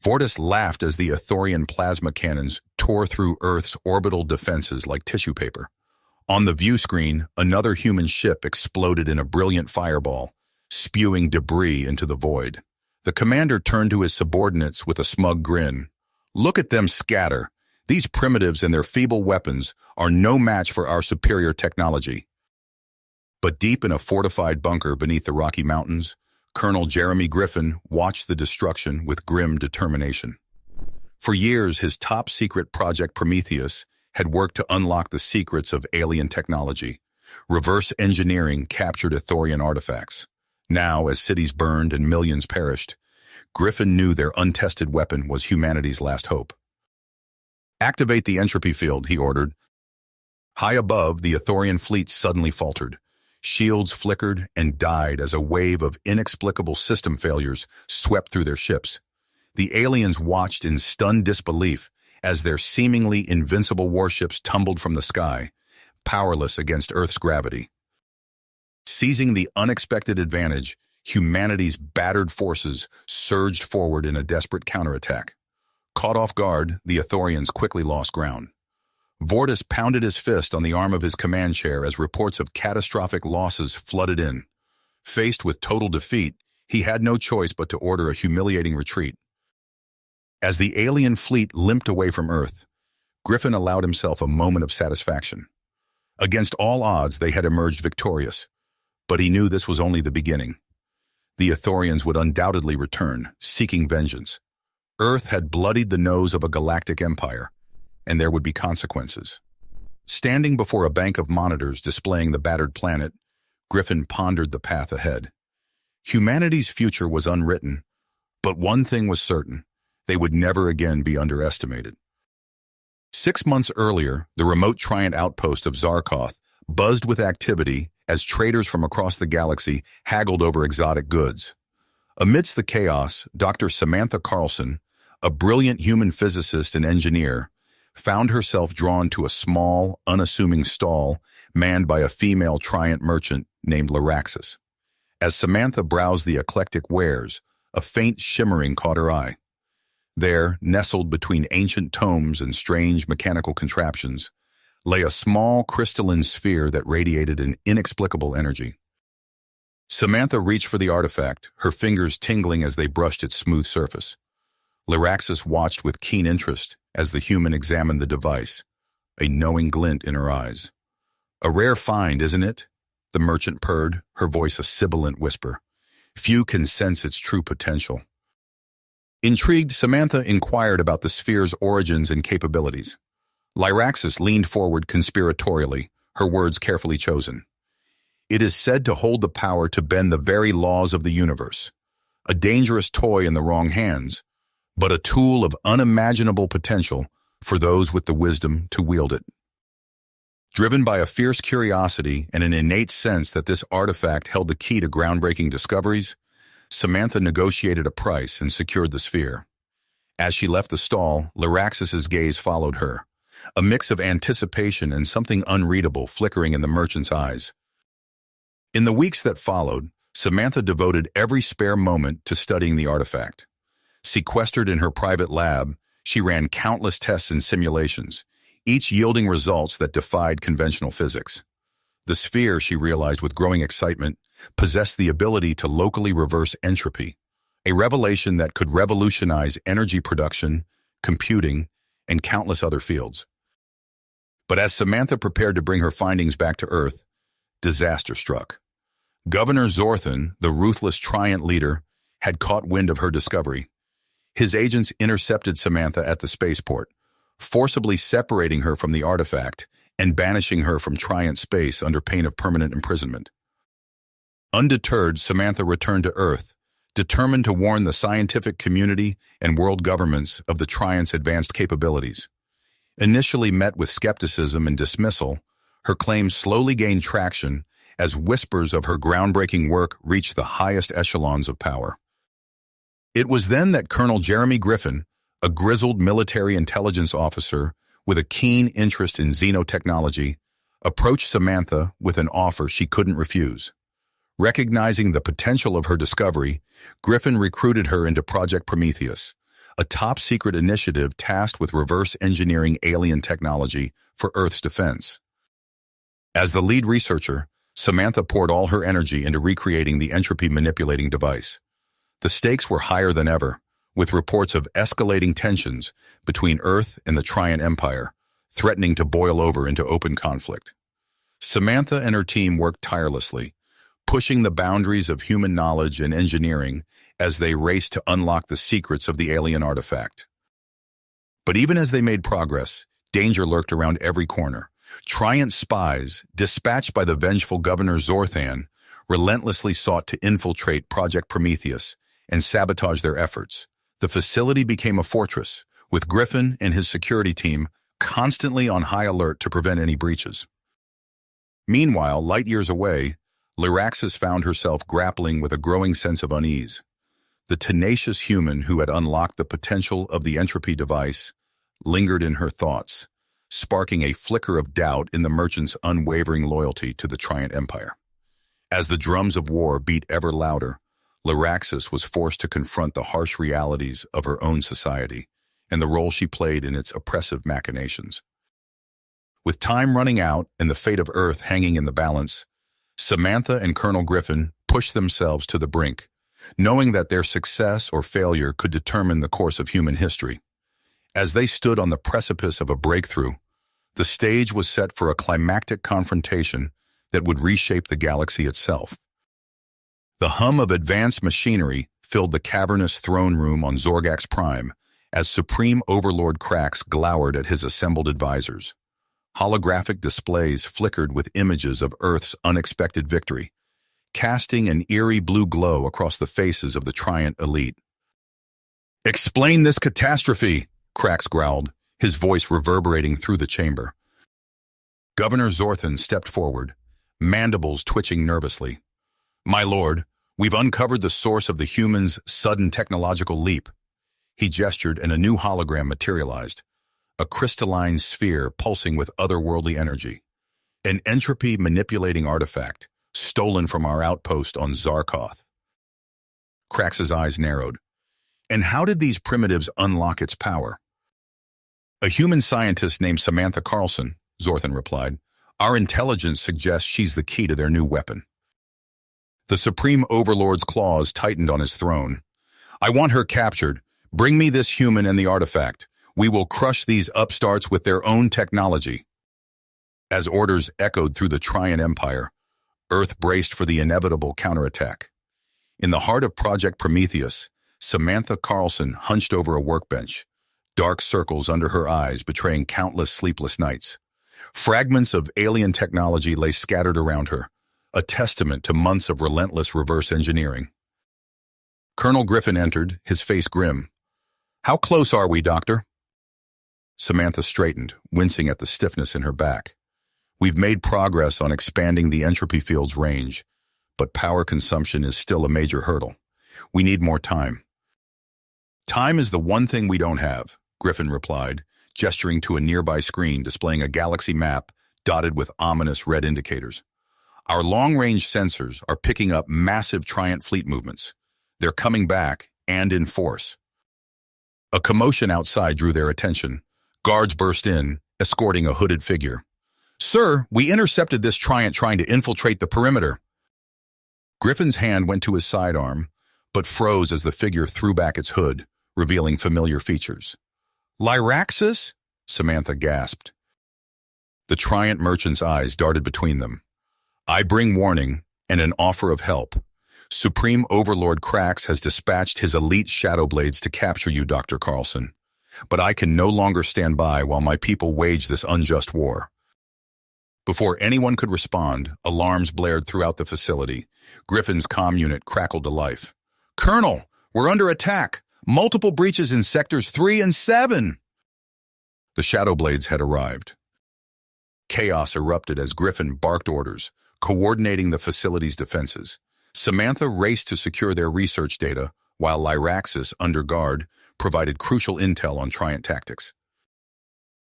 Vortis laughed as the Ithorian plasma cannons tore through Earth's orbital defenses like tissue paper. On the view screen, another human ship exploded in a brilliant fireball, spewing debris into the void. The commander turned to his subordinates with a smug grin. "Look at them scatter. These primitives and their feeble weapons are no match for our superior technology." But deep in a fortified bunker beneath the Rocky Mountains, Colonel Jeremy Griffin watched the destruction with grim determination. For years, his top-secret Project Prometheus had worked to unlock the secrets of alien technology. Reverse engineering captured Ithorian artifacts. Now, as cities burned and millions perished, Griffin knew their untested weapon was humanity's last hope. "Activate the entropy field," he ordered. High above, the Ithorian fleet suddenly faltered. Shields flickered and died as a wave of inexplicable system failures swept through their ships. The aliens watched in stunned disbelief as their seemingly invincible warships tumbled from the sky, powerless against Earth's gravity. Seizing the unexpected advantage, humanity's battered forces surged forward in a desperate counterattack. Caught off guard, the Ithorians quickly lost ground. Vortis pounded his fist on the arm of his command chair as reports of catastrophic losses flooded in. Faced with total defeat, he had no choice but to order a humiliating retreat. As the alien fleet limped away from Earth, Griffin allowed himself a moment of satisfaction. Against all odds, they had emerged victorious, but he knew this was only the beginning. The Ithorians would undoubtedly return, seeking vengeance. Earth had bloodied the nose of a galactic empire, and there would be consequences. Standing before a bank of monitors displaying the battered planet, Griffin pondered the path ahead. Humanity's future was unwritten, but one thing was certain: they would never again be underestimated. 6 months earlier, the remote Triant outpost of Zarkoth buzzed with activity as traders from across the galaxy haggled over exotic goods. Amidst the chaos, Dr. Samantha Carlson, a brilliant human physicist and engineer, found herself drawn to a small, unassuming stall manned by a female Triant merchant named Lyraxis. As Samantha browsed the eclectic wares, a faint shimmering caught her eye. There, nestled between ancient tomes and strange mechanical contraptions, lay a small crystalline sphere that radiated an inexplicable energy. Samantha reached for the artifact, her fingers tingling as they brushed its smooth surface. Lyraxis watched with keen interest as the human examined the device, a knowing glint in her eyes. "A rare find, isn't it?" the merchant purred, her voice a sibilant whisper. "Few can sense its true potential." Intrigued, Samantha inquired about the sphere's origins and capabilities. Lyraxis leaned forward conspiratorially, her words carefully chosen. "It is said to hold the power to bend the very laws of the universe. A dangerous toy in the wrong hands, but a tool of unimaginable potential for those with the wisdom to wield it." Driven by a fierce curiosity and an innate sense that this artifact held the key to groundbreaking discoveries, Samantha negotiated a price and secured the sphere. As she left the stall, Lyraxis's gaze followed her, a mix of anticipation and something unreadable flickering in the merchant's eyes. In the weeks that followed, Samantha devoted every spare moment to studying the artifact. Sequestered in her private lab, she ran countless tests and simulations, each yielding results that defied conventional physics. The sphere, she realized with growing excitement, possessed the ability to locally reverse entropy, a revelation that could revolutionize energy production, computing, and countless other fields. But as Samantha prepared to bring her findings back to Earth, disaster struck. Governor Zorthan, the ruthless Triant leader, had caught wind of her discovery. His agents intercepted Samantha at the spaceport, forcibly separating her from the artifact and banishing her from Triant space under pain of permanent imprisonment. Undeterred, Samantha returned to Earth, determined to warn the scientific community and world governments of the Triant's advanced capabilities. Initially met with skepticism and dismissal, her claims slowly gained traction as whispers of her groundbreaking work reached the highest echelons of power. It was then that Colonel Jeremy Griffin, a grizzled military intelligence officer with a keen interest in xenotechnology, approached Samantha with an offer she couldn't refuse. Recognizing the potential of her discovery, Griffin recruited her into Project Prometheus, a top-secret initiative tasked with reverse engineering alien technology for Earth's defense. As the lead researcher, Samantha poured all her energy into recreating the entropy-manipulating device. The stakes were higher than ever, with reports of escalating tensions between Earth and the Triant Empire, threatening to boil over into open conflict. Samantha and her team worked tirelessly, pushing the boundaries of human knowledge and engineering as they raced to unlock the secrets of the alien artifact. But even as they made progress, danger lurked around every corner. Triant spies, dispatched by the vengeful Governor Zorthan, relentlessly sought to infiltrate Project Prometheus and sabotage their efforts. The facility became a fortress, with Griffin and his security team constantly on high alert to prevent any breaches. Meanwhile, light years away, Lyraxis found herself grappling with a growing sense of unease. The tenacious human who had unlocked the potential of the entropy device lingered in her thoughts, sparking a flicker of doubt in the merchant's unwavering loyalty to the Triant Empire. As the drums of war beat ever louder, Lyraxis was forced to confront the harsh realities of her own society and the role she played in its oppressive machinations. With time running out and the fate of Earth hanging in the balance, Samantha and Colonel Griffin pushed themselves to the brink, knowing that their success or failure could determine the course of human history. As they stood on the precipice of a breakthrough, the stage was set for a climactic confrontation that would reshape the galaxy itself. The hum of advanced machinery filled the cavernous throne room on Zorgax Prime as Supreme Overlord Krax glowered at his assembled advisors. Holographic displays flickered with images of Earth's unexpected victory, casting an eerie blue glow across the faces of the Triant elite. "Explain this catastrophe," Krax growled, his voice reverberating through the chamber. Governor Zorthan stepped forward, mandibles twitching nervously. "My lord, we've uncovered the source of the humans' sudden technological leap." He gestured and a new hologram materialized, a crystalline sphere pulsing with otherworldly energy. An entropy-manipulating artifact, stolen from our outpost on Zarkoth. Krax's eyes narrowed. "And how did these primitives unlock its power?" "A human scientist named Samantha Carlson," Zorthan replied. "Our intelligence suggests she's the key to their new weapon." The Supreme Overlord's claws tightened on his throne. "I want her captured. Bring me this human and the artifact. We will crush these upstarts with their own technology." As orders echoed through the Triant Empire, Earth braced for the inevitable counterattack. In the heart of Project Prometheus, Samantha Carlson hunched over a workbench, dark circles under her eyes betraying countless sleepless nights. Fragments of alien technology lay scattered around her, a testament to months of relentless reverse engineering. Colonel Griffin entered, his face grim. "How close are we, Doctor?" Samantha straightened, wincing at the stiffness in her back. "We've made progress on expanding the entropy field's range, but power consumption is still a major hurdle. We need more time." "Time is the one thing we don't have," Griffin replied, gesturing to a nearby screen displaying a galaxy map dotted with ominous red indicators. "Our long-range sensors are picking up massive Triant fleet movements. They're coming back, and in force." A commotion outside drew their attention. Guards burst in, escorting a hooded figure. "Sir, we intercepted this Triant trying to infiltrate the perimeter." Griffin's hand went to his sidearm, but froze as the figure threw back its hood, revealing familiar features. "Lyraxis?" Samantha gasped. The Triant merchant's eyes darted between them. "I bring warning and an offer of help. Supreme Overlord Krax has dispatched his elite Shadowblades to capture you, Dr. Carlson. But I can no longer stand by while my people wage this unjust war." Before anyone could respond, alarms blared throughout the facility. Griffin's comm unit crackled to life. "Colonel, we're under attack! Multiple breaches in Sectors 3 and 7! The Shadowblades had arrived. Chaos erupted as Griffin barked orders, coordinating the facility's defenses. Samantha raced to secure their research data, while Lyraxis, under guard, provided crucial intel on Triant tactics.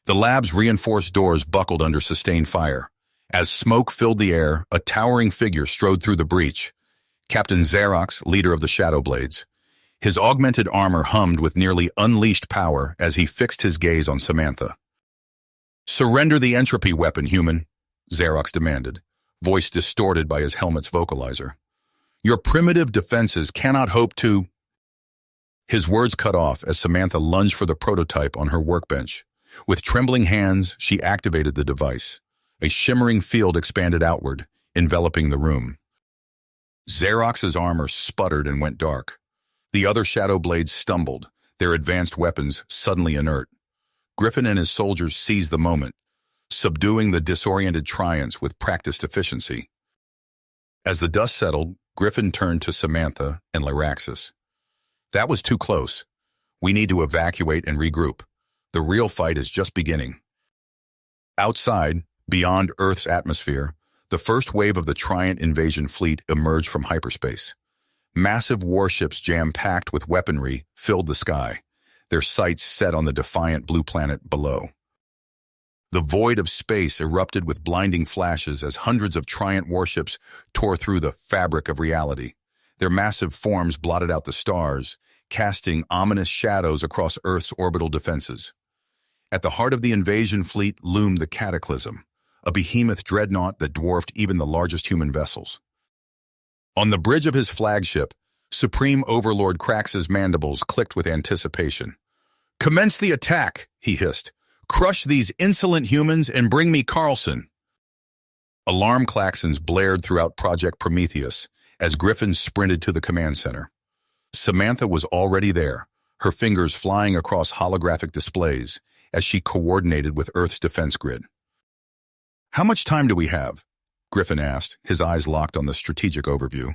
The lab's reinforced doors buckled under sustained fire. As smoke filled the air, a towering figure strode through the breach. Captain Xerox, leader of the Shadowblades. His augmented armor hummed with nearly unleashed power as he fixed his gaze on Samantha. "Surrender the entropy weapon, human," Xerox demanded, voice distorted by his helmet's vocalizer. "Your primitive defenses cannot hope to—" His words cut off as Samantha lunged for the prototype on her workbench. With trembling hands, she activated the device. A shimmering field expanded outward, enveloping the room. Xerox's armor sputtered and went dark. The other shadow blades stumbled, their advanced weapons suddenly inert. Griffin and his soldiers seized the moment, subduing the disoriented Triants with practiced efficiency. As the dust settled, Griffin turned to Samantha and Lyraxis. "That was too close. We need to evacuate and regroup. The real fight is just beginning." Outside, beyond Earth's atmosphere, the first wave of the Triant invasion fleet emerged from hyperspace. Massive warships jam-packed with weaponry filled the sky, their sights set on the defiant blue planet below. The void of space erupted with blinding flashes as hundreds of Triant warships tore through the fabric of reality. Their massive forms blotted out the stars, casting ominous shadows across Earth's orbital defenses. At the heart of the invasion fleet loomed the Cataclysm, a behemoth dreadnought that dwarfed even the largest human vessels. On the bridge of his flagship, Supreme Overlord Krax's mandibles clicked with anticipation. "Commence the attack," he hissed. "Crush these insolent humans and bring me Carlson." Alarm klaxons blared throughout Project Prometheus as Griffin sprinted to the command center. Samantha was already there, her fingers flying across holographic displays as she coordinated with Earth's defense grid. "How much time do we have?" Griffin asked, his eyes locked on the strategic overview.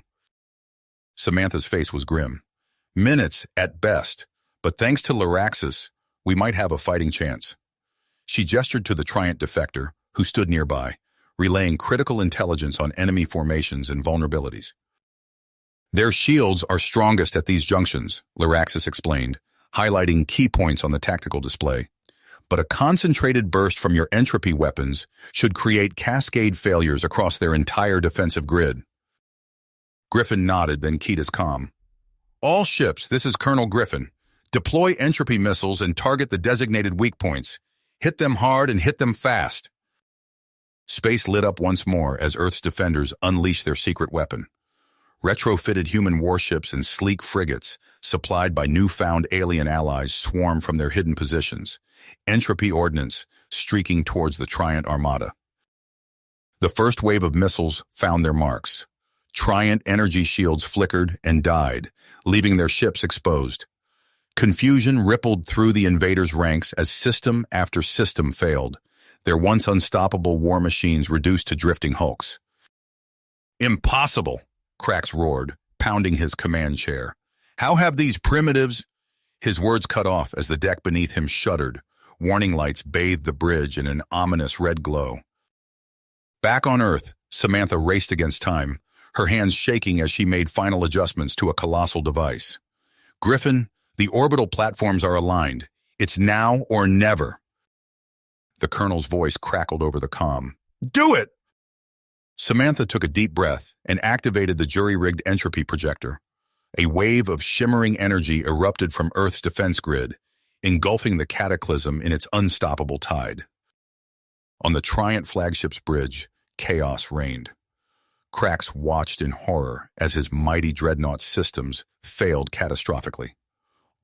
Samantha's face was grim. "Minutes at best, but thanks to Lyraxis, we might have a fighting chance." She gestured to the Triant defector, who stood nearby, relaying critical intelligence on enemy formations and vulnerabilities. "Their shields are strongest at these junctions," Lyraxis explained, highlighting key points on the tactical display. "But a concentrated burst from your entropy weapons should create cascade failures across their entire defensive grid." Griffin nodded, then keyed his comm. "All ships, this is Colonel Griffin. Deploy entropy missiles and target the designated weak points. Hit them hard and hit them fast." Space lit up once more as Earth's defenders unleashed their secret weapon. Retrofitted human warships and sleek frigates, supplied by newfound alien allies, swarmed from their hidden positions, entropy ordnance streaking towards the Triant armada. The first wave of missiles found their marks. Triant energy shields flickered and died, leaving their ships exposed. Confusion rippled through the invaders' ranks as system after system failed, their once unstoppable war machines reduced to drifting hulks. "Impossible!" Krax roared, pounding his command chair. "How have these primitives—" His words cut off as the deck beneath him shuddered. Warning lights bathed the bridge in an ominous red glow. Back on Earth, Samantha raced against time, her hands shaking as she made final adjustments to a colossal device. "Griffin, the orbital platforms are aligned. It's now or never." The colonel's voice crackled over the comm. "Do it!" Samantha took a deep breath and activated the jury-rigged entropy projector. A wave of shimmering energy erupted from Earth's defense grid, engulfing the Cataclysm in its unstoppable tide. On the Triant flagship's bridge, chaos reigned. Krax watched in horror as his mighty dreadnought systems failed catastrophically.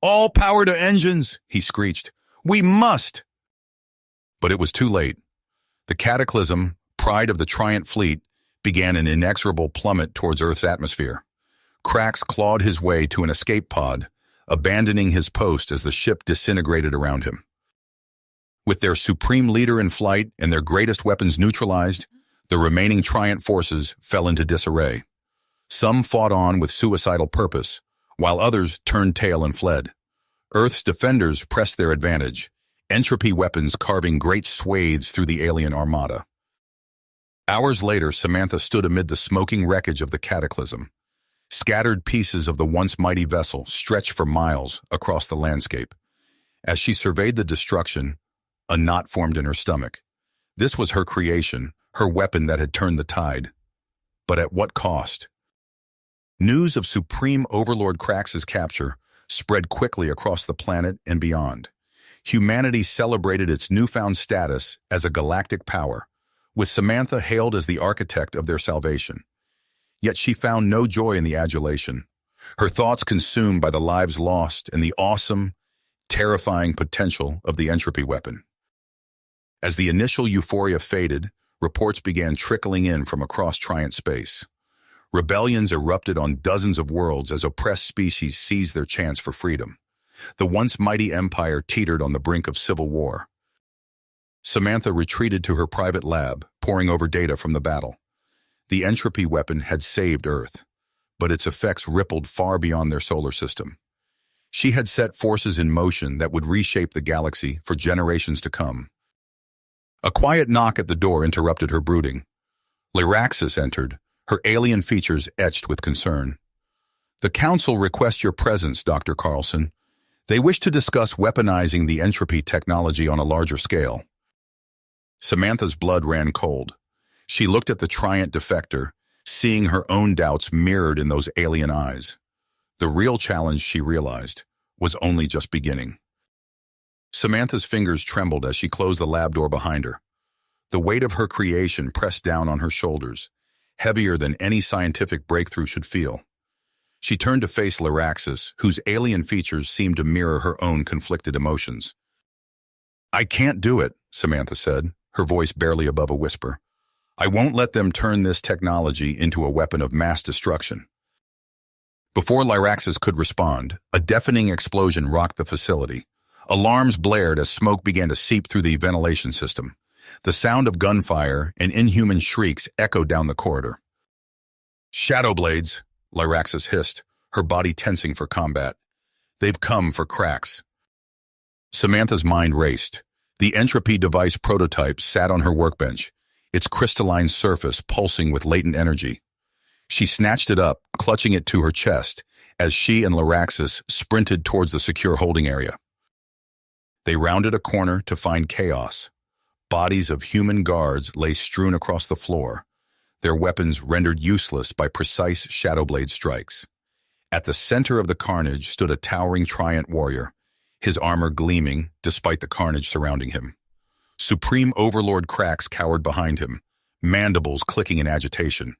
"All power to engines!" he screeched. "We must!" But it was too late. The Cataclysm, pride of the Triant fleet, began an inexorable plummet towards Earth's atmosphere. Krax clawed his way to an escape pod, abandoning his post as the ship disintegrated around him. With their supreme leader in flight and their greatest weapons neutralized, the remaining Triant forces fell into disarray. Some fought on with suicidal purpose, while others turned tail and fled. Earth's defenders pressed their advantage, entropy weapons carving great swathes through the alien armada. Hours later, Samantha stood amid the smoking wreckage of the Cataclysm. Scattered pieces of the once mighty vessel stretched for miles across the landscape. As she surveyed the destruction, a knot formed in her stomach. This was her creation, her weapon that had turned the tide. But at what cost? News of Supreme Overlord Krax's capture spread quickly across the planet and beyond. Humanity celebrated its newfound status as a galactic power, with Samantha hailed as the architect of their salvation. Yet she found no joy in the adulation, her thoughts consumed by the lives lost and the awesome, terrifying potential of the entropy weapon. As the initial euphoria faded, reports began trickling in from across Triant space. Rebellions erupted on dozens of worlds as oppressed species seized their chance for freedom. The once mighty empire teetered on the brink of civil war. Samantha retreated to her private lab, poring over data from the battle. The entropy weapon had saved Earth, but its effects rippled far beyond their solar system. She had set forces in motion that would reshape the galaxy for generations to come. A quiet knock at the door interrupted her brooding. Lyraxis entered, her alien features etched with concern. "The Council requests your presence, Dr. Carlson. They wish to discuss weaponizing the entropy technology on a larger scale." Samantha's blood ran cold. She looked at the Triant defector, seeing her own doubts mirrored in those alien eyes. The real challenge, she realized, was only just beginning. Samantha's fingers trembled as she closed the lab door behind her. The weight of her creation pressed down on her shoulders, heavier than any scientific breakthrough should feel. She turned to face Lyraxis, whose alien features seemed to mirror her own conflicted emotions. "I can't do it," Samantha said, her voice barely above a whisper. "I won't let them turn this technology into a weapon of mass destruction." Before Lyraxis could respond, a deafening explosion rocked the facility. Alarms blared as smoke began to seep through the ventilation system. The sound of gunfire and inhuman shrieks echoed down the corridor. "Shadow blades," Lyraxis hissed, her body tensing for combat. "They've come for cracks." Samantha's mind raced. The entropy device prototype sat on her workbench, its crystalline surface pulsing with latent energy. She snatched it up, clutching it to her chest, as she and Lyraxis sprinted towards the secure holding area. They rounded a corner to find chaos. Bodies of human guards lay strewn across the floor, their weapons rendered useless by precise shadowblade strikes. At the center of the carnage stood a towering Triant warrior, his armor gleaming despite the carnage surrounding him. Supreme Overlord Krax cowered behind him, mandibles clicking in agitation.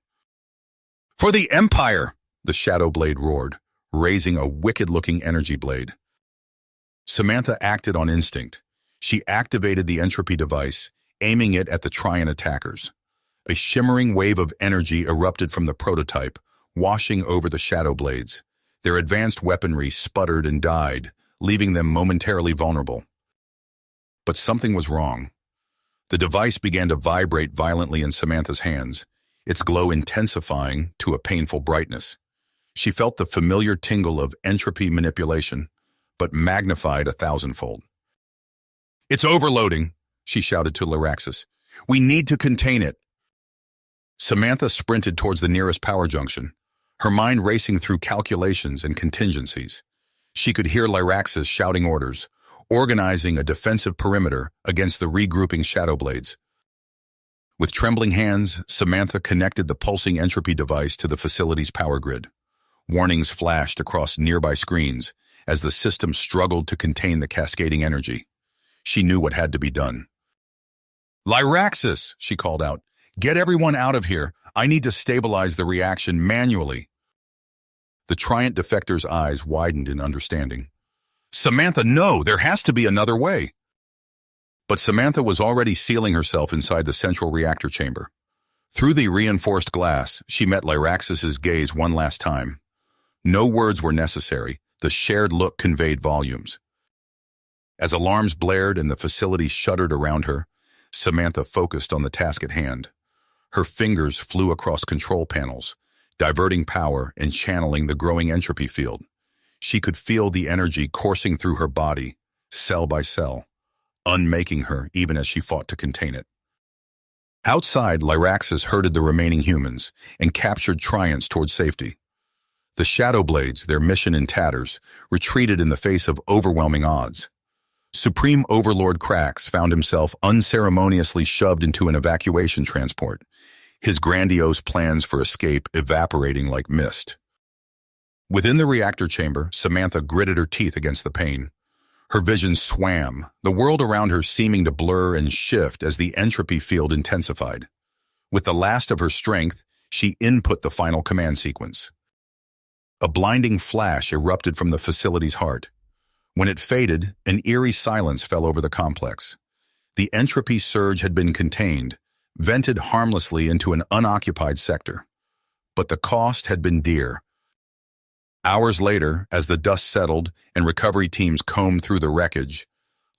"For the Empire!" the shadowblade roared, raising a wicked-looking energy blade. Samantha acted on instinct. She activated the entropy device, aiming it at the Triant attackers. A shimmering wave of energy erupted from the prototype, washing over the shadow blades. Their advanced weaponry sputtered and died, leaving them momentarily vulnerable. But something was wrong. The device began to vibrate violently in Samantha's hands, its glow intensifying to a painful brightness. She felt the familiar tingle of entropy manipulation, but magnified 1,000-fold. "It's overloading," she shouted to Lyraxis. "We need to contain it." Samantha sprinted towards the nearest power junction, her mind racing through calculations and contingencies. She could hear Lyraxis shouting orders, organizing a defensive perimeter against the regrouping shadowblades. With trembling hands, Samantha connected the pulsing entropy device to the facility's power grid. Warnings flashed across nearby screens as the system struggled to contain the cascading energy. She knew what had to be done. "Lyraxis," she called out, "get everyone out of here. I need to stabilize the reaction manually." The Triant defector's eyes widened in understanding. "Samantha, no, there has to be another way." But Samantha was already sealing herself inside the central reactor chamber. Through the reinforced glass, she met Lyraxis's gaze one last time. No words were necessary. The shared look conveyed volumes. As alarms blared and the facility shuddered around her, Samantha focused on the task at hand. Her fingers flew across control panels, diverting power and channeling the growing entropy field. She could feel the energy coursing through her body, cell by cell, unmaking her even as she fought to contain it. Outside, Lyraxis herded the remaining humans and captured Triants towards safety. The Shadowblades, their mission in tatters, retreated in the face of overwhelming odds. Supreme Overlord Krax found himself unceremoniously shoved into an evacuation transport, his grandiose plans for escape evaporating like mist. Within the reactor chamber, Samantha gritted her teeth against the pain. Her vision swam, the world around her seeming to blur and shift as the entropy field intensified. With the last of her strength, she input the final command sequence. A blinding flash erupted from the facility's heart. When it faded, an eerie silence fell over the complex. The entropy surge had been contained, vented harmlessly into an unoccupied sector. But the cost had been dear. Hours later, as the dust settled and recovery teams combed through the wreckage,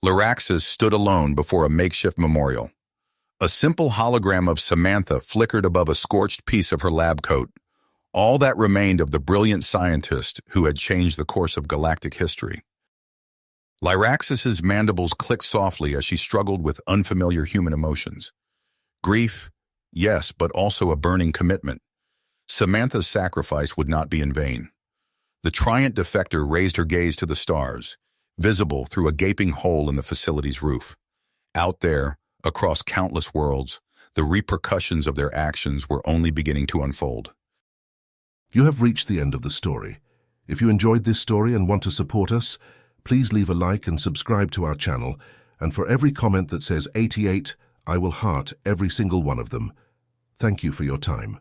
Lyraxis stood alone before a makeshift memorial. A simple hologram of Samantha flickered above a scorched piece of her lab coat, all that remained of the brilliant scientist who had changed the course of galactic history. Lyraxis's mandibles clicked softly as she struggled with unfamiliar human emotions. Grief, yes, but also a burning commitment. Samantha's sacrifice would not be in vain. The Triant defector raised her gaze to the stars, visible through a gaping hole in the facility's roof. Out there, across countless worlds, the repercussions of their actions were only beginning to unfold. You have reached the end of the story. If you enjoyed this story and want to support us, please leave a like and subscribe to our channel, and for every comment that says 88, I will heart every single one of them. Thank you for your time.